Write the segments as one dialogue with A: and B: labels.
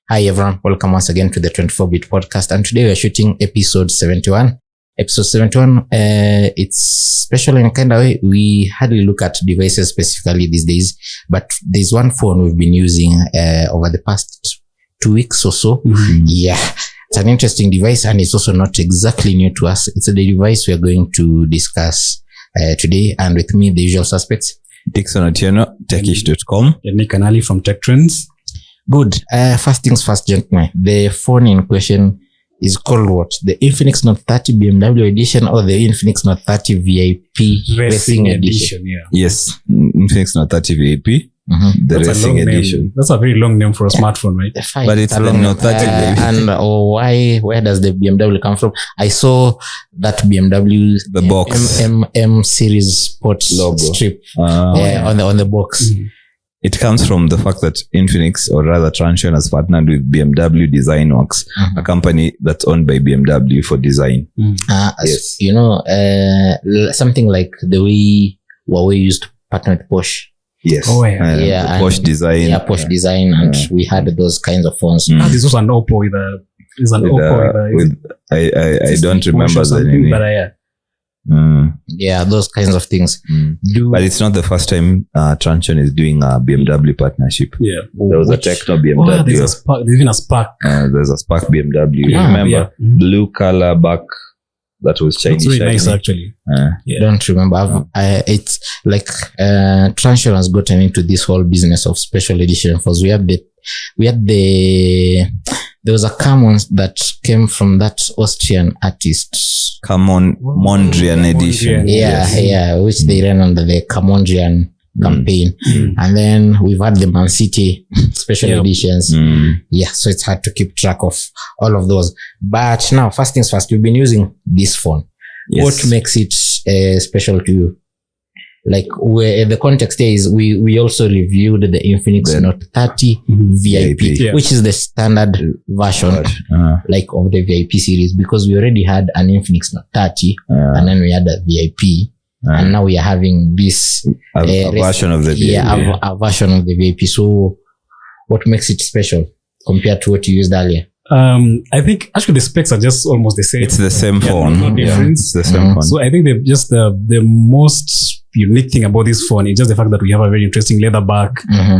A: Hi everyone, welcome once again to the 24-bit podcast, and today we are shooting episode 71. Episode 71, it's special in a kind of way. We hardly look at devices specifically these days, but there's one phone we've been using over the past 2 weeks or so. Mm-hmm. Yeah, it's an interesting device, and it's also not exactly new to us. It's the device we are going to discuss today, and with me, the usual suspects.
B: Dixon Otieno, techish.com.
C: And Nick Anali from Tech Trends.
A: Good. First things first, gentlemen. The phone in question is called what? The Infinix NOTE 30 BMW edition or the Infinix NOTE 30 VIP Racing Edition?
C: Yeah.
B: Yes, Infinix NOTE 30 VIP. Mm-hmm. The
C: That's
B: Racing Edition.
C: That's a very long name for a smartphone, right?
A: Fine,
B: but it's the NOTE 30 VIP.
A: And where does the BMW come from? I saw that BMW
B: the box
A: M series sports
B: logo
A: strip on the box. Mm-hmm.
B: It comes from the fact that Infinix, or rather Transsion, has partnered with BMW Designworks, a company that's owned by BMW for design.
A: Yes. You know, something like the way Huawei used to partner with Porsche.
B: Yes.
C: Oh, yeah.
B: Porsche design.
A: Yeah, Porsche design, and we had those kinds of phones.
C: This was an Oppo with a...
B: I don't remember the name.
C: But
A: yeah, those kinds of things.
B: But it's not the first time Transsion is doing a BMW partnership.
C: Yeah.
B: There was a Techno BMW.
C: There's even a Spark.
B: There's a Spark BMW. Remember?
C: Yeah.
B: Blue color back. That was shiny.
C: It's really nice, actually.
A: Don't remember. It's like Transsion has gotten into this whole business of special edition phones. There was a Camon that came from that Austrian artist.
B: Mondrian edition.
A: Yeah, which they ran under the Mondrian campaign. And then we've had the Man City special editions. Yeah, so it's hard to keep track of all of those. But now, first things first, you've been using this phone. Yes. What makes it special to you? Like, the context here is we also reviewed the Infinix NOTE 30 VIP, which is the standard version like of the VIP series, because we already had an Infinix NOTE 30 and then we had a VIP, and now we are having this
B: a version of the VIP.
A: Yeah, a version of the VIP. So what makes it special compared to what you used earlier?
C: I think actually the specs are just almost the same.
B: It's the same phone.
C: No difference.
B: It's the same phone.
C: So I think the most unique thing about this phone is just the fact that we have a very interesting leather back.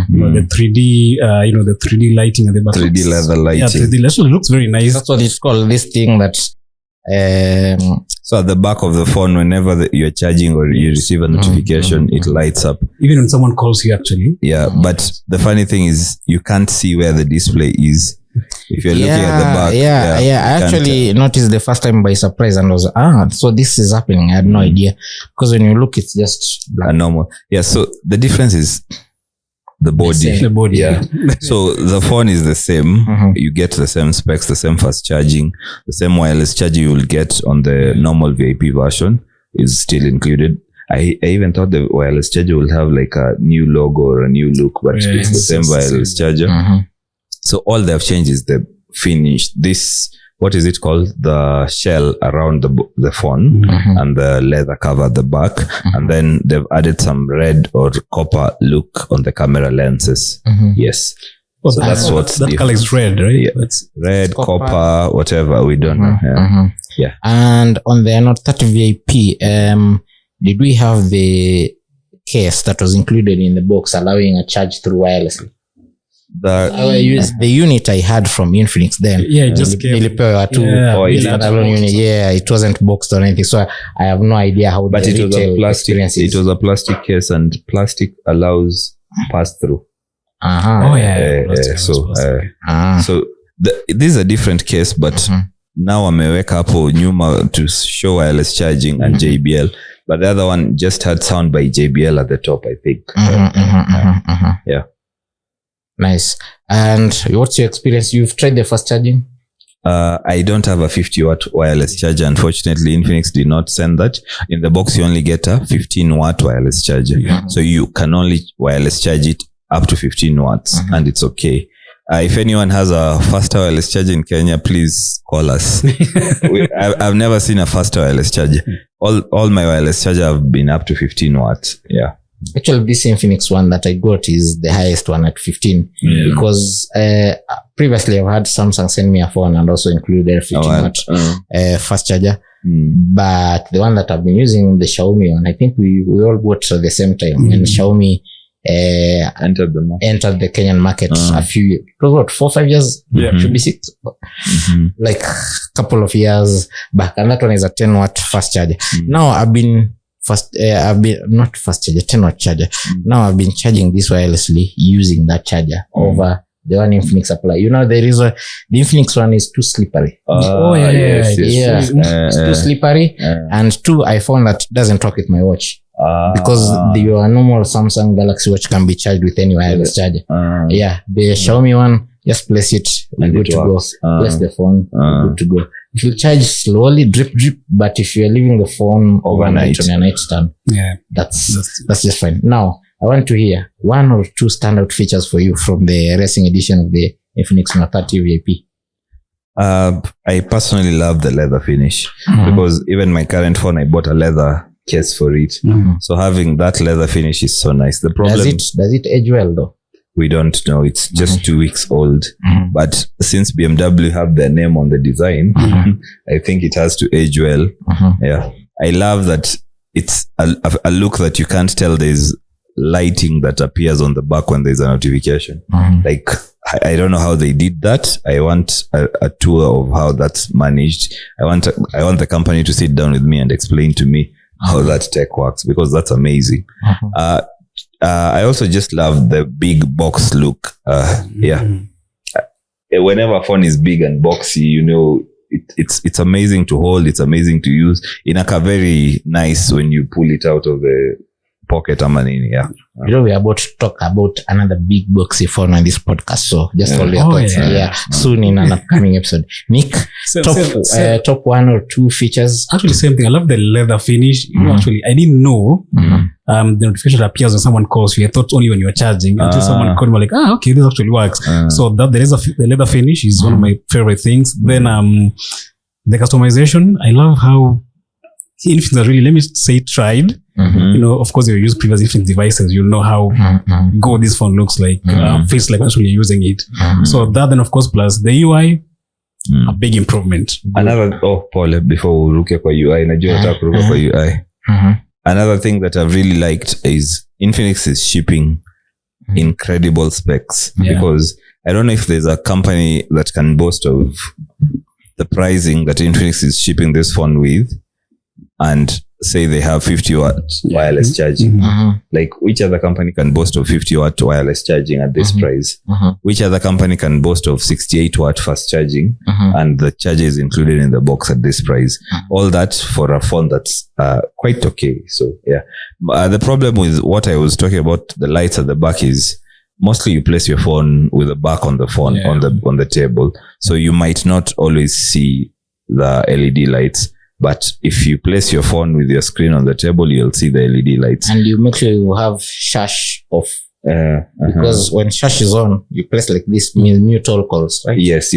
C: You know, the 3D, the 3D lighting at the back.
B: 3D leather lighting.
C: Yeah, 3D actually looks very nice.
A: That's what it's called. This thing that.
B: So at the back of the phone, whenever you're charging or you receive a notification, it lights up.
C: Even when someone calls you, actually.
B: Yeah, but the funny thing is you can't see where the display is. If you're looking at the back.
A: I actually noticed the first time by surprise and was, so this is happening. I had no idea. Because when you look, it's just
B: a normal. Yeah, so the difference is the body.
C: The body, yeah.
B: So the phone is the same. You get the same specs, the same fast charging, the same wireless charger you will get on the normal VIP version is still included. I even thought the wireless charger will have like a new logo or a new look, but it's the same wireless charger. So all they have changed is the finish. This, what is it called? The shell around the phone and the leather cover at the back. And then they've added some red or copper look on the camera lenses. Yes.
C: Well, so that's what's that color is red, right?
B: Yeah. It's red, copper, whatever. We don't know. Yeah.
A: And on the NOTE 30 VIP, did we have the case that was included in the box allowing a charge through wirelessly? The unit I had from Infinix then.
C: Yeah, it just came.
A: It wasn't boxed or anything. So I have no idea how.
B: But it was a plastic. It was a plastic case, and plastic allows pass through. So this is a different case, but now ameweka hapo nyuma to show wireless charging and JBL. But the other one just had sound by JBL at the top, I think. Yeah.
A: Nice. And what's your experience? You've tried the fast charging?
B: I don't have a 50-watt wireless charger. Unfortunately, Infinix did not send that. In the box, you only get a 15-watt wireless charger. So you can only wireless charge it up to 15 watts, and it's okay. If anyone has a faster wireless charger in Kenya, please call us. I've never seen a faster wireless charger. All my wireless charger have been up to 15 watts. Yeah.
A: Actually, this Infinix one that I got is the highest one at 15 because previously I've had Samsung send me a phone and also included 15 watt fast charger. But the one that I've been using, the Xiaomi one, I think we all bought at the same time, and Xiaomi entered the Kenyan market a few years. It was what, 4-5 years? Should be 6. Like a couple of years back. And that one is a 10 watt fast charger. Now I've been not fast charger, 10 watt charger. Now I've been charging this wirelessly using that charger over the one Infinix apply. You know, there is the Infinix one is too slippery. It's too slippery. And 2, I found that doesn't talk with my watch. Because your normal Samsung Galaxy Watch can be charged with any wireless charger. The Xiaomi one, just place it, we're good to go. Place the phone, we're good to go. It will charge slowly, drip, but if you're leaving the phone overnight on your nightstand, that's just fine. Now, I want to hear 1 or 2 standout features for you from the racing edition of the Infinix NOTE 30 VIP.
B: I personally love the leather finish because even my current phone, I bought a leather case for it. So having that leather finish is so nice. The problem
A: does it age well though?
B: We don't know. It's just 2 weeks old. But since BMW have their name on the design, I think it has to age well. I love that it's a look that you can't tell there's lighting that appears on the back when there's a notification. Like, I don't know how they did that. I want a tour of how that's managed. I want the company to sit down with me and explain to me how that tech works, because that's amazing. I also just love the big box look. Whenever a phone is big and boxy, you know, it's amazing to hold. It's amazing to use. Inaka very nice when you pull it out of the pocket or manini.
A: You know, we're about to talk about another big boxy phone on this podcast, so just hold your thoughts. Soon in an upcoming episode. Nick, top 1 or 2 features.
C: Actually, same thing. I love the leather finish. You know, actually, I didn't know the notification appears when someone calls you. I thought only when you were charging until someone called me, like, okay, this actually works. So that the leather finish is one of my favorite things. Then the customization, I love how Infinix really, let me say, tried. You know, of course, if you use previous Infinix devices, you'll know how good this phone looks like, feels like actually you're using it. So that, then of course, plus the UI, a big improvement.
B: Paul, before we look at UI, another thing that I've really liked is Infinix is shipping incredible specs, because I don't know if there's a company that can boast of the pricing that Infinix is shipping this phone with and say they have 50 watt wireless charging. Like, which other company can boast of 50 watt wireless charging at this price? Which other company can boast of 68 watt fast charging and the charger is included in the box at this price? All that for a phone that's quite okay. So the problem with what I was talking about, the lights at the back, is mostly you place your phone with the back on the phone on the table, so you might not always see the LED lights. But if you place your phone with your screen on the table, you'll see the LED lights. And
A: you make sure you have shush off. Because when shush is on, you place like this, mute all calls, right?
B: Yes.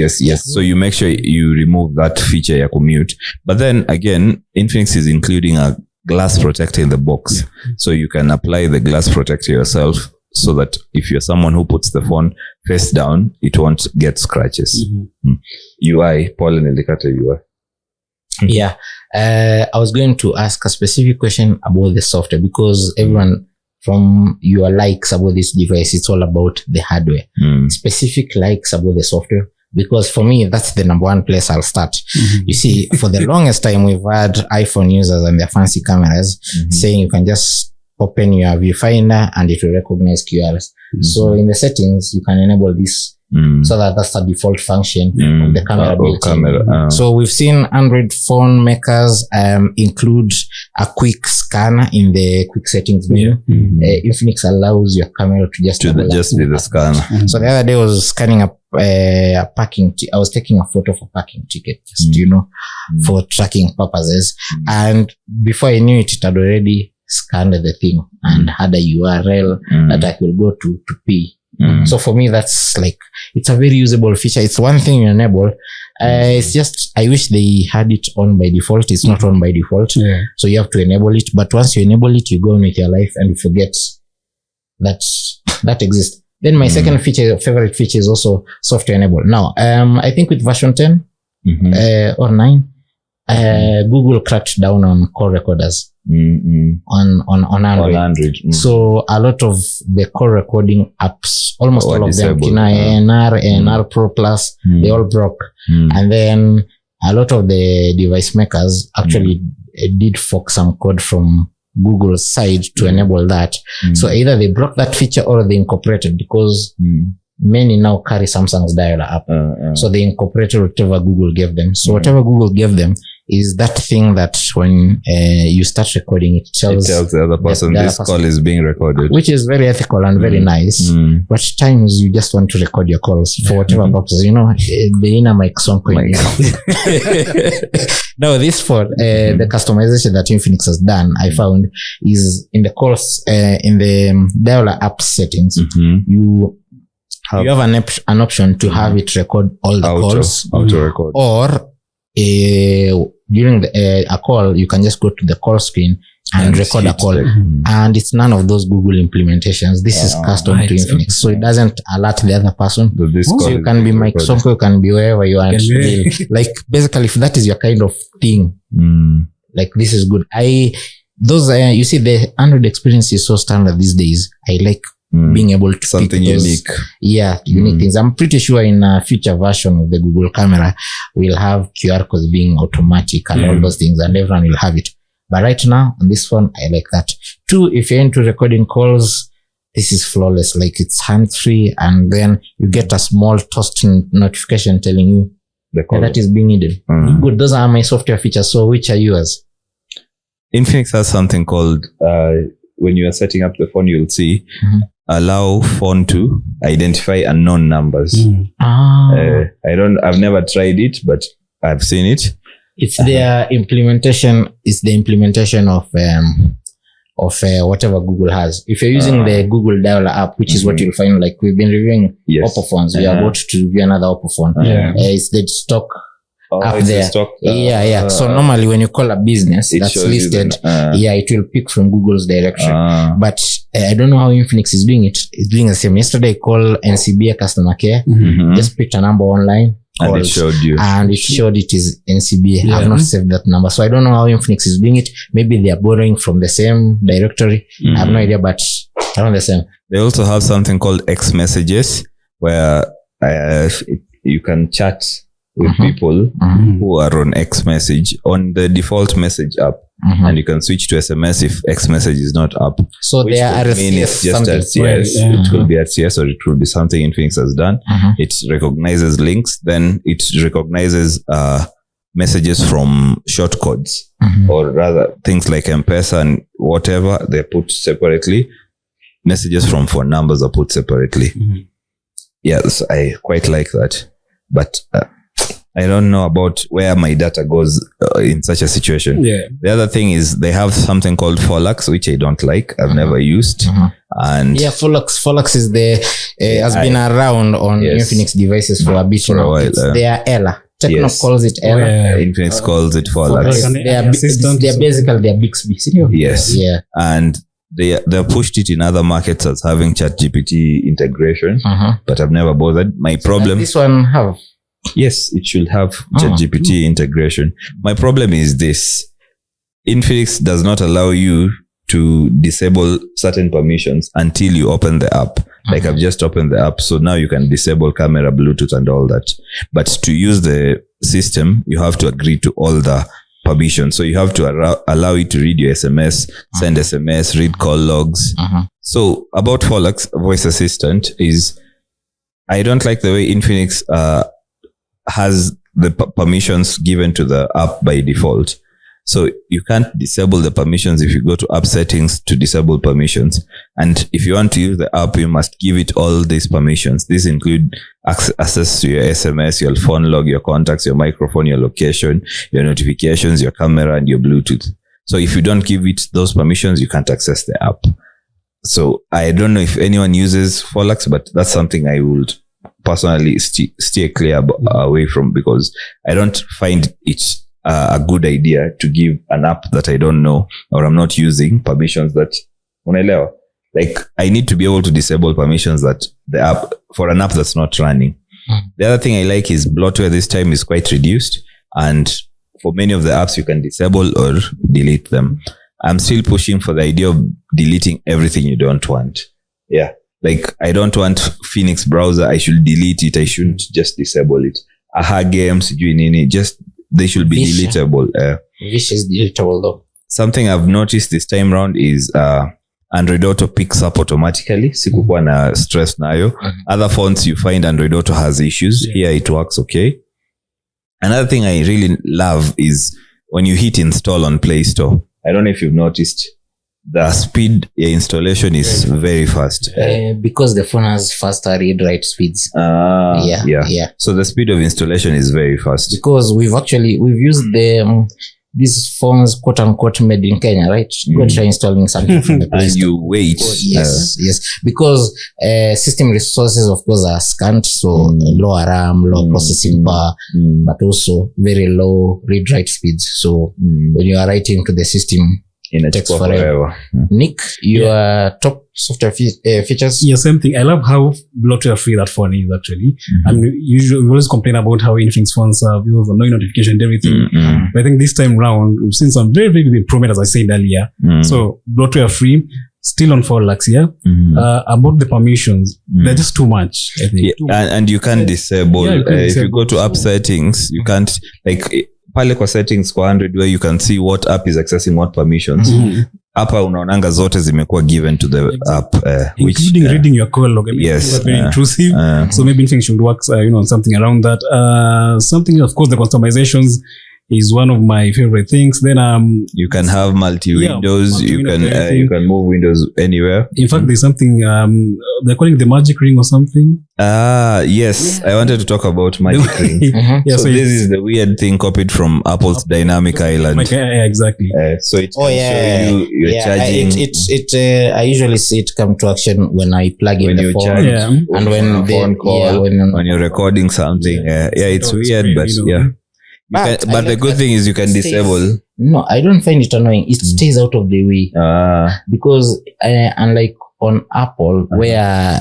B: So you make sure you remove that feature ya mute. But then again, Infinix is including a glass protector in the box. So you can apply the glass protector yourself, so that if you're someone who puts the phone face down, it won't get scratches. UI, Paul and Elikata UI.
A: I was going to ask a specific question about the software, because everyone from your likes about this device, it's all about the hardware. Specific likes about the software, because for me, that's the number 1 place I'll start. You see, for the longest time, we've had iPhone users and their fancy cameras saying you can just open your viewfinder and it will recognize QRs. So in the settings, you can enable this. So that's the default function of the camera. So we've seen Android phone makers include a quick scanner in the quick settings menu. Infinix allows your camera to just
B: be the scanner.
A: So the other day I was scanning a parking I was taking a photo of a parking ticket, just for tracking purposes. And before I knew it, it had already scanned the thing and had a URL that I could go to pay. So for me, that's like, it's a very usable feature. It's one thing you enable. It's just, I wish they had it on by default. It's not on by default.
C: Yeah.
A: So you have to enable it. But once you enable it, you go on with your life and you forget that exists. Then my second favorite feature is also software enable. Now, I think with version 10 or 9, Google cracked down on call recorders on Android. So a lot of the call recording apps, almost all of them, NR Pro Plus, they all broke. And then a lot of the device makers actually did fork some code from Google's side to enable that. So either they broke that feature or they incorporated, because many now carry Samsung's dialer app. So they incorporated whatever Google gave them. So whatever Google gave them is that thing that when you start recording, it tells
B: the other person this call is being recorded,
A: which is very ethical and very nice. But at times you just want to record your calls for whatever purposes, the inner mic song. Now this for the customization that Infinix has done, I found, is in the calls, in the dialer app settings, you have an option to have it record all the calls,
B: auto record,
A: or during a call, you can just go to the call screen and record a call. And it's none of those Google implementations. This is custom to Infinix. So it doesn't alert the other person. So you can be Mike Sonko, you can be wherever you want. Like, basically, if that is your kind of thing, like, this is good. You see, the Android experience is so standard these days. I like being able to
B: something unique.
A: Unique things. I'm pretty sure in a future version of the Google camera, we'll have QR codes being automatic and all those things, and everyone will have it. But right now, on this phone, I like that. 2, if you're into recording calls, this is flawless. Like, it's hands-free, and then you get a small toast notification telling you that is being needed. Good. Those are my software features. So which are yours?
B: Infinix has something called, when you are setting up the phone, you'll see, allow phone to identify unknown numbers. I've never tried it, but I've seen it.
A: It's their implementation. It's the implementation of whatever Google has. If you're using the Google Dialer app, which is what you'll find, like we've been reviewing Oppo phones, we are about to review another Oppo phone. It's the stock up there. So normally when you call a business that's listed, it will pick from Google's directory. But I don't know how Infinix is doing it. It's doing the same. Yesterday I called NCBA customer care, just picked a number online,
B: and it showed you.
A: And it showed it is NCBA. I've not saved that number. So I don't know how Infinix is doing it. Maybe they are borrowing from the same directory. I have no idea, but around the same.
B: They also have something called X messages, where you can chat with people who are on X message on the default message app. And you can switch to SMS if X message is not up.
A: So they are
B: RCS, just RCS. It could be RCS, or it could be something Infinix has done. It recognizes links, then it recognizes messages from shortcodes, or rather things like M-Pesa and whatever, they're put separately. Messages from phone numbers are put separately. Yes, I quite like that. But I don't know about where my data goes in such a situation. The other thing is they have something called Folax, which I don't like. I've never used. And
A: Folax is has been around on Infinix devices for a bit now. They are Ella. Techno calls it Ella.
B: Infinix calls it Folax.
A: They're basically their Bixby.
B: Yes. And they pushed it in other markets as having ChatGPT integration, but I've never bothered. My problem.
A: This one have.
B: Yes, it should have ChatGPT integration. My problem is this. Infinix does not allow you to disable certain permissions until you open the app. Like, I've just opened the app, so now you can disable camera, Bluetooth, and all that. But to use the system, you have to agree to all the permissions. So you have to allow it to read your SMS, send SMS, read call logs. So about Folax voice assistant is, I don't like the way Infinix has the permissions given to the app by default. So you can't disable the permissions if you go to app settings to disable permissions. And if you want to use the app, you must give it all these permissions. These include access to your SMS, your phone log, your contacts, your microphone, your location, your notifications, your camera, and your Bluetooth. So if you don't give it those permissions, you can't access the app. So I don't know if anyone uses Forlux, but that's something I would personally steer clear away from, because I don't find it a good idea to give an app that I don't know or I'm not using permissions that unaelewa. Like, I need to be able to disable permissions that the app for an app that's not running. The other thing I like is bloatware this time is quite reduced, and for many of the apps you can disable or delete them. I'm still pushing for the idea of deleting everything you don't want. Yeah. Like, I don't want Phoenix browser. I should delete it. I shouldn't just disable it. Aha games, just, they should be
A: Vish.
B: deletable.
A: Vish is deletable though.
B: Something I've noticed this time around is Android Auto picks up automatically. Sikukuwa na stress nayo. Other phones you find Android Auto has issues. Here it works okay. Another thing I really love is when you hit install on Play Store. I don't know if you've noticed, the speed installation is very fast.
A: Because the phone has faster read-write speeds.
B: Yeah. So the speed of installation is very fast.
A: Because we've used these phones, quote unquote, made in Kenya, right? Go try installing something from the Play
B: And
A: Store.
B: you wait.
A: Yes. Because system resources, of course, are scant. So lower RAM, low processing power, but also very low read-write speeds. So when you are writing to the system,
B: it
A: takes
B: takes forever.
A: Nick, your top software features?
C: Yeah, same thing. I love how bloatware free that phone is actually. I mean, usually we always complain about how Infinix phones have no notification and everything. But I think this time round, we've seen some very, very big improvement, as I said earlier. So bloatware free, still on Forlux, yeah. About the permissions, they're just too much, I think.
B: Yeah, and you can disable.
C: Yeah, you can
B: if you
C: disable.
B: go to app settings, you can't, like, pale kwa settings kwa 100 where you can see what app is accessing what permissions. Hapa unaonanga zote zimekuwa given to the app,
C: including reading your call log. I mean,
B: yes,
C: that's very intrusive. So maybe Infinix should work, on something around that. Something, of course, the customizations is one of my favorite things. Then
B: you can have multi-windows. You
C: multi-windows,
B: you can move windows anywhere.
C: in fact, there's something they're calling the magic ring or something.
B: Yes. I wanted to talk about Magic Ring.
C: Yeah,
B: So this is the weird thing copied from Apple's Dynamic Island.
C: Yeah, exactly.
B: So it can show you're charging.
A: I usually see it come to action when I plug in
B: when
A: the
B: you
A: phone.
B: charge,
C: Yeah.
A: And when the
B: phone call,
A: when
B: you're recording something. It's weird,
C: weird,
B: but
C: you know.
B: But the good thing is you can disable.
A: No, I don't find it annoying. It stays out of the way because unlike on Apple, where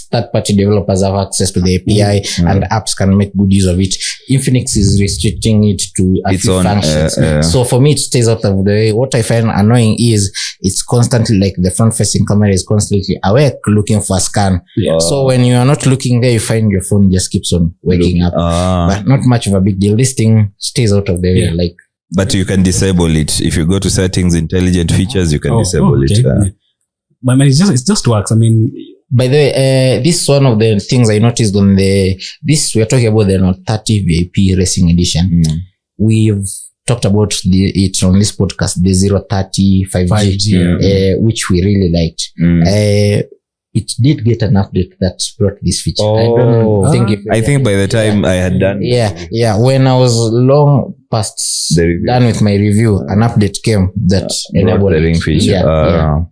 A: third-party developers have access to the API and apps can make good use of it, Infinix is restricting it to a few functions. So for me, it stays out of the way. What I find annoying is it's constantly, like, the front-facing camera is constantly awake looking for a scan. So when you are not looking there, you find your phone just keeps on waking up. But not much of a big deal. This thing stays out of the way. Like,
B: but you can disable it. If you go to settings, intelligent features, you can disable it.
C: But I mean, it just works. I mean,
A: by the way, this is one of the things I noticed on we're talking about the Note 30 VIP Racing Edition. We've talked about it on this podcast, the 030 5G, which we really liked. It did get an update that brought this feature.
B: I think by the time I had done,
A: when I was long past done with my review, an update came that enabled
B: the ring feature.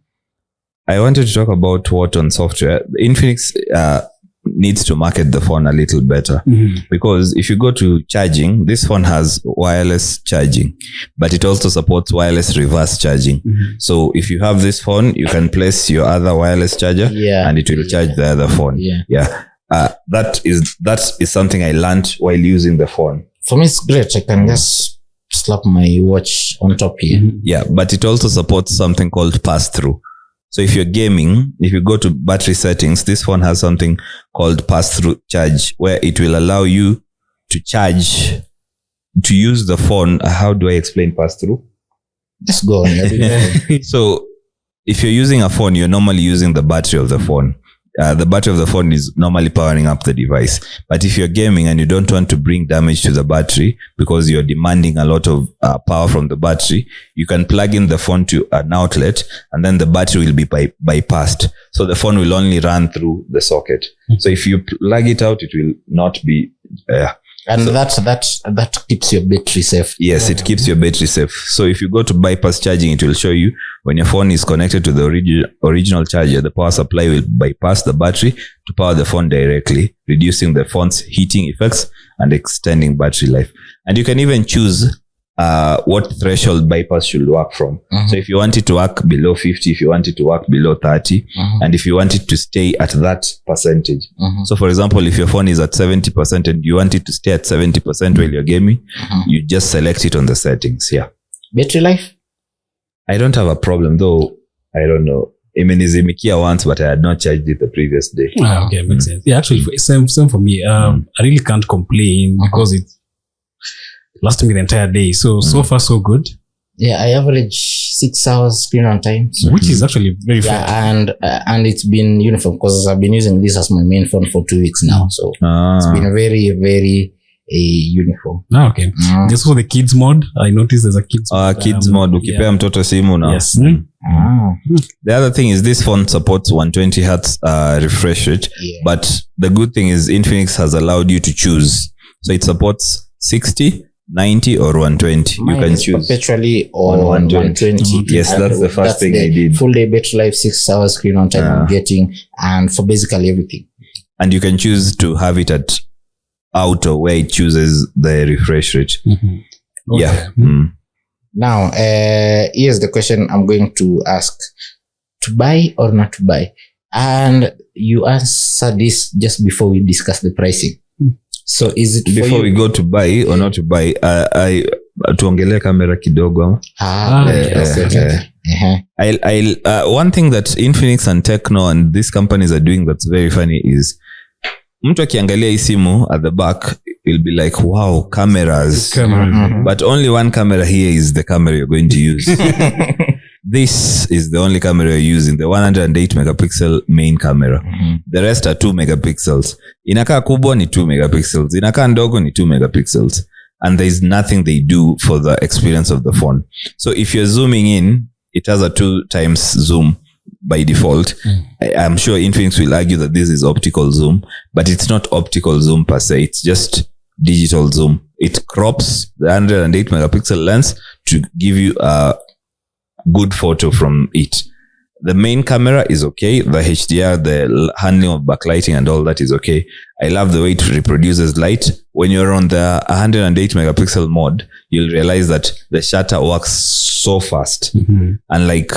B: I wanted to talk about what on software. Infinix needs to market the phone a little better, because if you go to charging, this phone has wireless charging, but it also supports wireless reverse charging. So if you have this phone, you can place your other wireless charger and it will charge the other phone. That is something I learned while using the phone.
A: For me, it's great. I can just slap my watch on top here.
B: But it also supports something called pass-through. So if you're gaming, if you go to battery settings, this phone has something called pass-through charge, where it will allow you to charge, to use the phone. How do I explain pass-through?
A: Just go on.
B: So if you're using a phone, you're normally using the battery of the phone. The battery of the phone is normally powering up the device. But if you're gaming and you don't want to bring damage to the battery because you're demanding a lot of power from the battery, you can plug in the phone to an outlet and then the battery will be bypassed. So the phone will only run through the socket. So if you plug it out, it will not be...
A: And so, that keeps your battery safe.
B: Yes, it keeps your battery safe. So if you go to bypass charging, it will show you when your phone is connected to the original charger, the power supply will bypass the battery to power the phone directly, reducing the phone's heating effects and extending battery life. And you can even choose what threshold bypass should work from. So if you want it to work below 50, if you want it to work below 30, and if you want it to stay at that percentage. So for example, if your phone is at 70% and you want it to stay at 70% while you're gaming, you just select it on the settings. Yeah.
A: Battery life?
B: I don't have a problem though. I don't know. Imenizimikia once, but I had not charged it the previous day.
C: Okay, makes sense. Yeah, actually, same for me. I really can't complain because it's lasting me the entire day. So far, so good.
A: Yeah, I average 6 hours screen on time. So.
C: Which is actually very fair.
A: And it's been uniform because I've been using this as my main phone for 2 weeks now. So it's been very, very uniform.
C: Okay. Just for the kids mode, I noticed there's a kids mode.
B: Kids mode. Ukipea mtoto simu now.
C: Yes.
B: The other thing is this phone supports 120 hertz refresh rate. Yeah. But the good thing is Infinix has allowed you to choose. So it supports 60, 90 or 120.
A: Mine
B: you can choose
A: perpetually on 120.
B: Yes, that's the first thing I did.
A: Full day battery life, 6 hours screen on time I'm getting, and for basically everything.
B: And you can choose to have it at auto where it chooses the refresh rate.
C: Okay.
B: Yeah.
A: Now, here's the question I'm going to ask: to buy or not to buy? And you answer this just before we discuss the pricing. So is it
B: before we go to buy or not to buy? Tuongelee kamera kidogo. One thing that Infinix and Tecno and these companies are doing that's very funny is mtu akiangalia hii simu at the back will be like, wow, cameras. But only one camera here is the camera you're going to use. This is the only camera you're using, the 108 megapixel main camera. The rest are 2 megapixels. Inakaa kubwa ni 2 megapixels. Inakaa ndogo ni 2 megapixels. And there is nothing they do for the experience of the phone. So if you're zooming in, it has a 2 times zoom by default. I'm sure Infinix will argue that this is optical zoom, but it's not optical zoom per se. It's just digital zoom. It crops the 108 megapixel lens to give you a good photo from it. The main camera is okay. The HDR, the handling of backlighting and all that is okay. I love the way it reproduces light. When you're on the 108 megapixel mode, you'll realize that the shutter works so fast. Unlike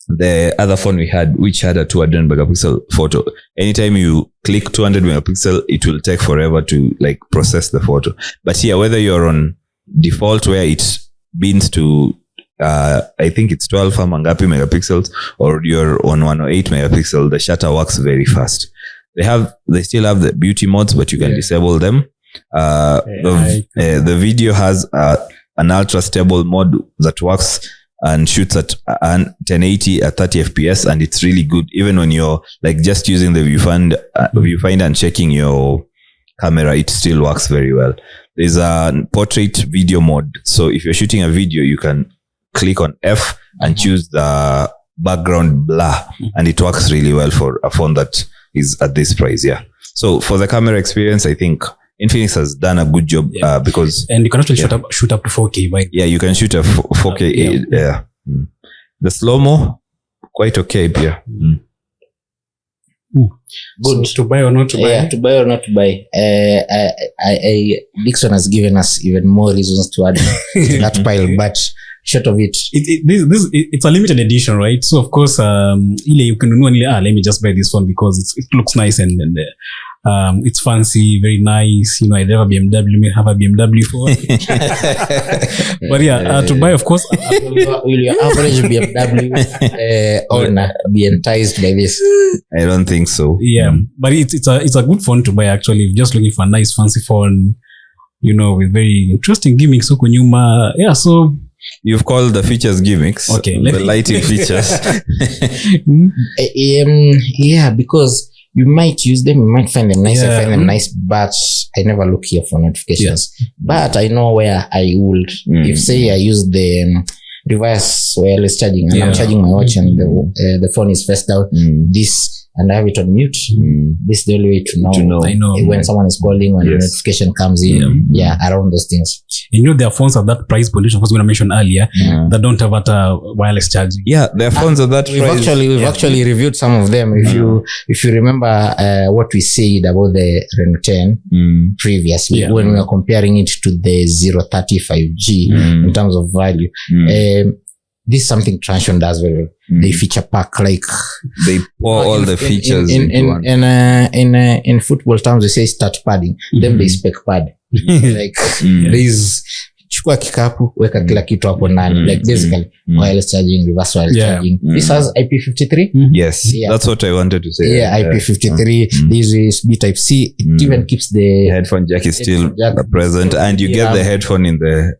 B: the other phone we had, which had a 200 megapixel photo. Anytime you click 200 megapixel, it will take forever to like process the photo. But here, whether you're on default where it beans to I think it's 12 mangapi megapixels, or you're on 108 megapixel, the shutter works very fast. They still have the beauty modes, but you can disable them. The video has an ultra stable mode that works and shoots at 1080 at 30 fps, and it's really good even when you're like just using the viewfinder and checking your camera. It still works very well. There's a portrait video mode, so if you're shooting a video, you can click on F and choose the background blur, and it works really well for a phone that is at this price. Yeah. So for the camera experience, I think Infinix has done a good job because
C: and you can actually shoot up to 4K, right?
B: Yeah, you can shoot a 4K. The slow-mo quite okay. Yeah.
A: Good.
C: So to buy or not to buy?
A: Yeah, to buy or not to buy. Dixon has given us even more reasons to add to that pile, but short of it,
C: it's a limited edition, right? So of course, you can let me just buy this one because it looks nice and it's fancy, very nice. You know, I have a BMW, may have a BMW phone. But to buy, of course.
A: Will your average BMW owner be enticed by this?
B: I don't think so.
C: Yeah, but it's a good phone to buy actually. Just looking for a nice fancy phone, you know, with very interesting gimmicks. So so.
B: You've called the features gimmicks.
C: Okay.
B: The lighting features.
A: Yeah, because you might use them, you might find them nice, I find them nice, but I never look here for notifications. But I know where I would. If say I use the reverse wireless charging and I'm charging my watch and the phone is face down, this and I have it on mute. This is the only way to know,
C: I know
A: when someone is calling, when the notification comes in. Around those things.
C: There are phones at that price point, of course, when I mentioned earlier, that don't have that wireless charging.
B: Yeah, there are phones of that
A: We've
B: price.
A: actually reviewed some of them. If you remember what we said about the Reno 10 previously, when we were comparing it to the 030 5G in terms of value, this is something Transsion does very well. They feature pack, like
B: they pour all the features into one.
A: In football terms, they say start padding. Then they spec pad. Like there's chukua kikapu, weka kila kitu hapo ndani. Like basically wireless charging, reverse wireless charging. This has IP53.
B: Yes, that's what I wanted to say.
A: IP53. This is B type C. It even keeps the
B: headphone jack is still present, and you get the headphone in the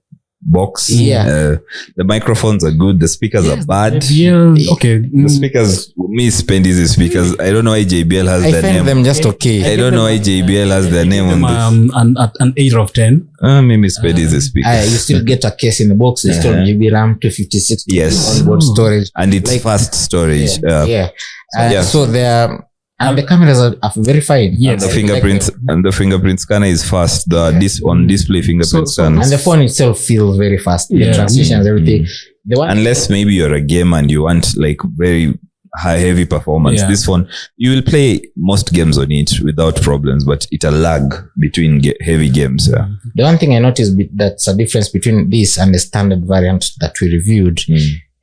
B: box. The microphones are good. The speakers are bad. The speakers, me spend easy speakers. I don't know why JBL has their name.
A: I find them just okay.
B: I don't know why JBL has their name on this.
C: An 8 of 10.
B: Maybe spend easy speakers.
A: You still get a case in the box. It's still GB RAM, 256 onboard storage,
B: and it's fast storage.
A: So they're. And the cameras are very fine.
B: Yes, the fingerprints and the fingerprint scanner is fast. The on display fingerprint scanner,
A: and the phone itself feels very fast. The transitions, everything.
B: Unless maybe you're a gamer and you want like very heavy performance, this phone you will play most games on it without problems, but it'll lag between heavy games.
A: The one thing I noticed that's a difference between this and the standard variant that we reviewed.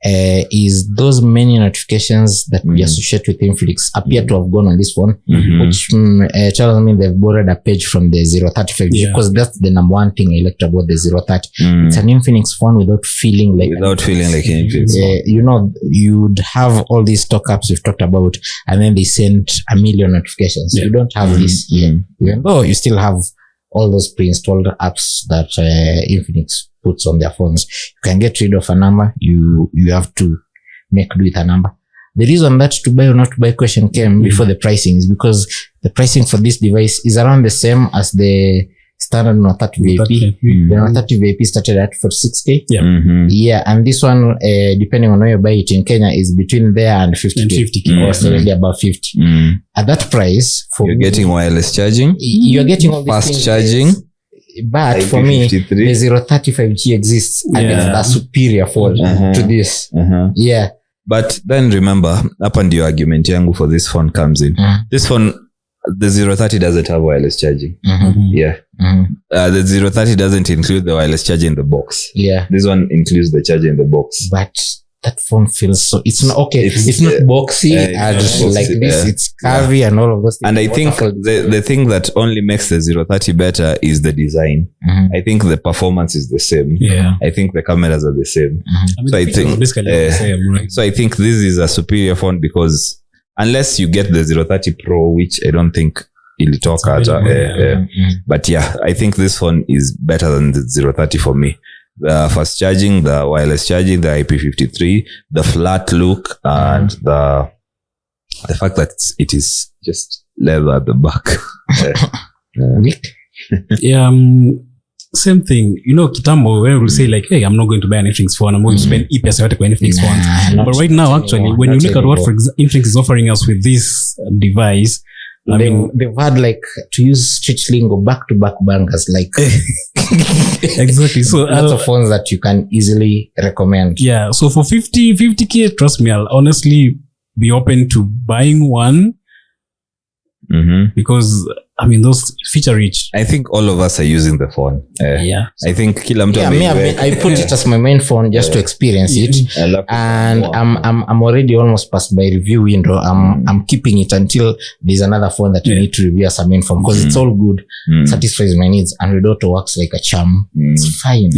A: Is those many notifications that we associate with Infinix appear to have gone on this phone, which tells me they've borrowed a page from the 035, because that's the number one thing I liked about the 030. It's an Infinix phone without feeling like
B: Infinix.
A: You'd have all these stock apps we've talked about, and then they send a million notifications. You don't have this here, even though you still have all those pre-installed apps that Infinix puts on their phones. You can get rid of a number. You have to make do with a number. The reason that to buy or not to buy question came before the pricing is because the pricing for this device is around the same as the standard Note 30 VIP. The Note 30 VIP started at 46K. And this one, depending on where you buy it in Kenya, is between there and 50K or slightly above 50. At that price,
B: you're getting wireless charging.
A: You're getting all
B: fast
A: these
B: charging.
A: But IP for me, the 035G exists and it's a superior phone to this.
B: But then remember, up and your argument yangu for this phone comes in. This phone, the 030 doesn't have wireless charging. The 030 doesn't include the wireless charger in the box. This one includes the charger in the box.
A: But that phone feels so, it's not okay. It's not boxy and boxy, like this. It's curvy and all of those things.
B: And I think the thing that only makes the 030 better is the design. I think the performance is the same. I think the cameras are the same. So I think so I think this is a superior phone because unless you get the 030 Pro, which I don't think ilitoka but I think this phone is better than the 030 for me. The fast charging, the wireless charging, the IP53, the flat look, and the fact that it is just leather at the back.
C: Same thing. Kitambo, where we'll say like, hey, I'm not going to buy an Infinix phone. I'm going to spend EPS for an Infinix phone. But right now, actually, when you look at what Infinix is offering us with this device,
A: they've had like, to use street lingo, back-to-back bangers, like
C: exactly. So
A: lots of phones that you can easily recommend.
C: So for 50K, trust me, I'll honestly be open to buying one because those feature rich.
B: I think all of us are using the phone. I think kila mtu
A: I put it as my main phone just to experience it, and I'm already almost past my review window. I'm keeping it until there's another phone that you need to review as a main phone because it's all good, satisfies my needs. Android Auto works like a charm. It's fine.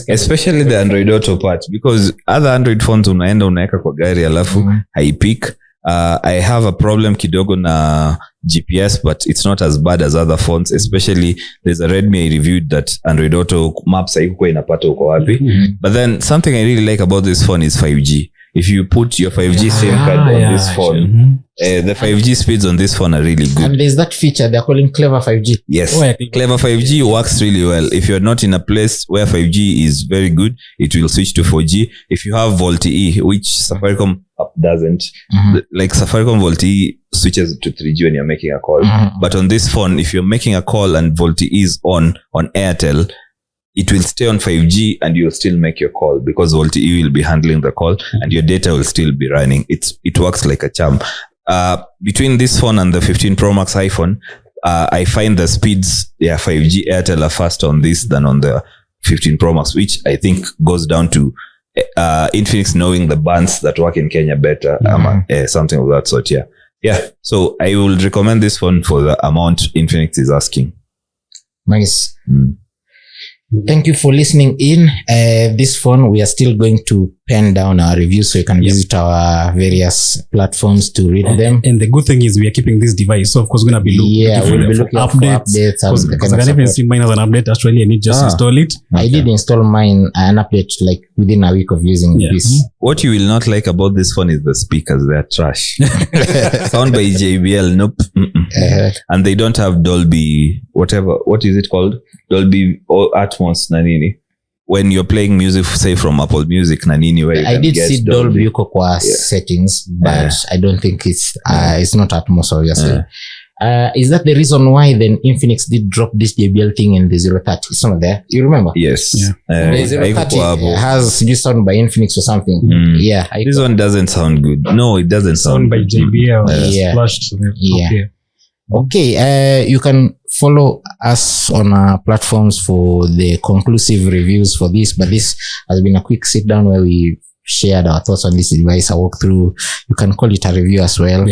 B: Especially the Android Auto part, because other Android phones unaeka kwa gari alafu haipik. I have a problem kidogo na GPS, but it's not as bad as other phones. Especially there's a Redmi I reviewed that Android Auto maps haikuwa inapata uko wapi. But then something I really like about this phone is 5G. If you put your 5G SIM card on this phone, the 5G speeds on this phone are really good. And
A: there's that feature they're calling Clever 5G.
B: Yes, Clever 5G works really well. If you're not in a place where 5G is very good, it will switch to 4G. If you have VoLTE, which Safaricom doesn't. Like Safaricom VoLTE switches to 3G when you're making a call. But on this phone, if you're making a call and VoLTE is on Airtel, it will stay on 5G and you'll still make your call because VoLTE will be handling the call and your data will still be running. It works like a charm. Between this phone and the 15 Pro Max iPhone, I find the speeds, 5G Airtel are faster on this than on the 15 Pro Max, which I think goes down to Infinix knowing the bands that work in Kenya better, something of that sort. Yeah. So I will recommend this phone for the amount Infinix is asking.
A: Nice. Thank you for listening in. This phone, we are still going to pen down our reviews so you can visit our various platforms to read them.
C: And the good thing is we are keeping this device. So of course, we're going to be
A: looking
C: for updates. Because I can't even see mine as an update. Actually, I need just install it.
A: I did install mine an update like within a week of using this.
B: What you will not like about this phone is the speakers. They're trash. Sound by JBL. Nope. And they don't have Dolby, whatever. What is it called? Dolby or Atmos nanini. When you're playing music, say from Apple Music nanini, where
A: I did see Dolby kwa settings, but I don't think it's not Atmos, obviously. Is that the reason why then Infinix did drop this JBL thing in the 030? It's not there. You remember?
B: Yes.
A: The 030 has this sound by Infinix or something.
B: This one doesn't sound good. No, it doesn't sound
C: by JBL.
A: Okay, you can follow us on our platforms for the conclusive reviews for this, but this has been a quick sit down where we shared our thoughts on this device, a walkthrough. You can call it a review as well.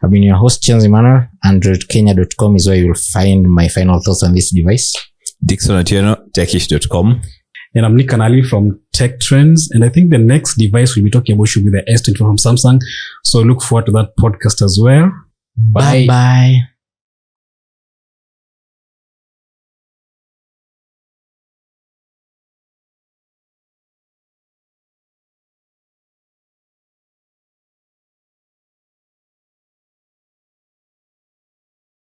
A: I've been your host, Chenzi Manor. AndroidKenya.com is where you'll find my final thoughts on this device.
B: Dixon Otieno, techish.com.
C: And I'm Nick Kanali from Tech Trends. And I think the next device we'll be talking about should be the S24 from Samsung. So look forward to that podcast as well.
A: Bye.